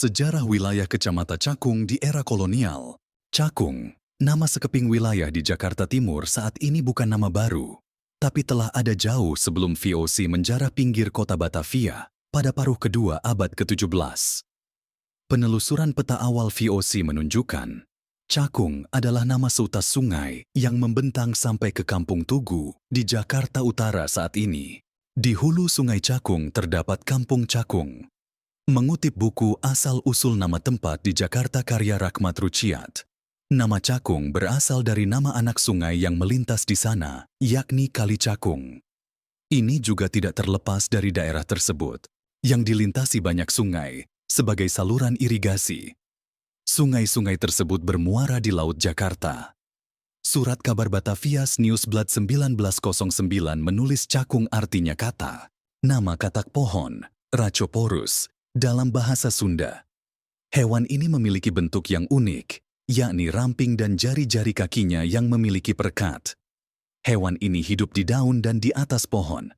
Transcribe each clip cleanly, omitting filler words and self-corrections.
Sejarah wilayah Kecamatan Cakung di era kolonial. Cakung, nama sekeping wilayah di Jakarta Timur saat ini bukan nama baru, tapi telah ada jauh sebelum VOC menjarah pinggir kota Batavia pada paruh kedua abad ke-17. Penelusuran peta awal VOC menunjukkan, Cakung adalah nama seutas sungai yang membentang sampai ke Kampung Tugu di Jakarta Utara saat ini. Di hulu Sungai Cakung terdapat Kampung Cakung. Mengutip buku Asal-Usul Nama Tempat di Jakarta karya Rahmat Ruchiat, nama Cakung berasal dari nama anak sungai yang melintas di sana, yakni Kali Cakung. Ini juga tidak terlepas dari daerah tersebut, yang dilintasi banyak sungai sebagai saluran irigasi. Sungai-sungai tersebut bermuara di Laut Jakarta. Surat kabar Batavia's Newsblad 1909 menulis Cakung artinya kata, nama katak pohon, Rhacoporus, dalam bahasa Sunda. Hewan ini memiliki bentuk yang unik, yakni ramping dan jari-jari kakinya yang memiliki perekat. Hewan ini hidup di daun dan di atas pohon.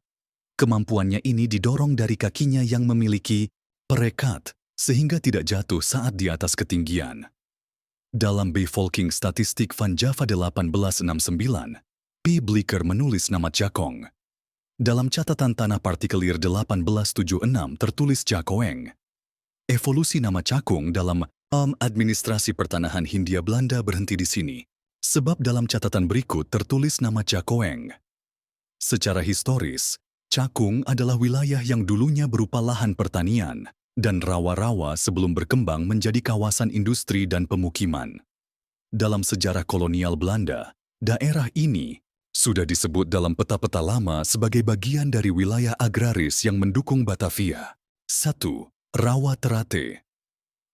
Kemampuannya ini didorong dari kakinya yang memiliki perekat, sehingga tidak jatuh saat di atas ketinggian. Dalam Bevolking Statistik van Java 1869, P. Bleecker menulis nama Cakong. Dalam catatan tanah partikelir 1876 tertulis Cakoeng. Evolusi nama Cakung dalam Administrasi Pertanahan Hindia Belanda berhenti di sini, sebab dalam catatan berikut tertulis nama Cakoeng. Secara historis, Cakung adalah wilayah yang dulunya berupa lahan pertanian dan rawa-rawa sebelum berkembang menjadi kawasan industri dan pemukiman. Dalam sejarah kolonial Belanda, daerah ini sudah disebut dalam peta-peta lama sebagai bagian dari wilayah agraris yang mendukung Batavia. 1. Rawa Terate.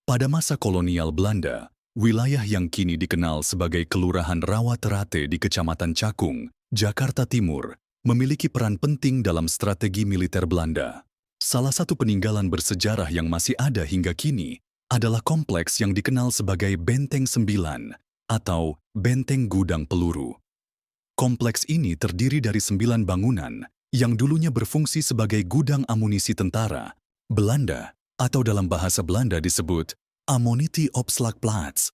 Pada masa kolonial Belanda, wilayah yang kini dikenal sebagai Kelurahan Rawa Terate di Kecamatan Cakung, Jakarta Timur, memiliki peran penting dalam strategi militer Belanda. Salah satu peninggalan bersejarah yang masih ada hingga kini adalah kompleks yang dikenal sebagai Benteng 9 atau Benteng Gudang Peluru. Kompleks ini terdiri dari 9 bangunan yang dulunya berfungsi sebagai gudang amunisi tentara Belanda atau dalam bahasa Belanda disebut Ammunitieopslagplaats.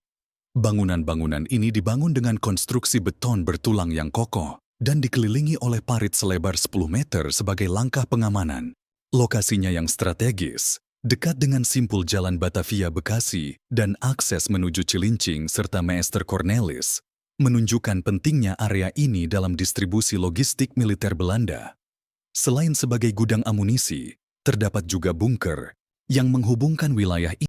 Bangunan-bangunan ini dibangun dengan konstruksi beton bertulang yang kokoh dan dikelilingi oleh parit selebar 10 meter sebagai langkah pengamanan. Lokasinya yang strategis, dekat dengan simpul Jalan Batavia Bekasi dan akses menuju Cilincing serta Meester Cornelis, menunjukkan pentingnya area ini dalam distribusi logistik militer Belanda. Selain sebagai gudang amunisi, terdapat juga bunker yang menghubungkan wilayah ini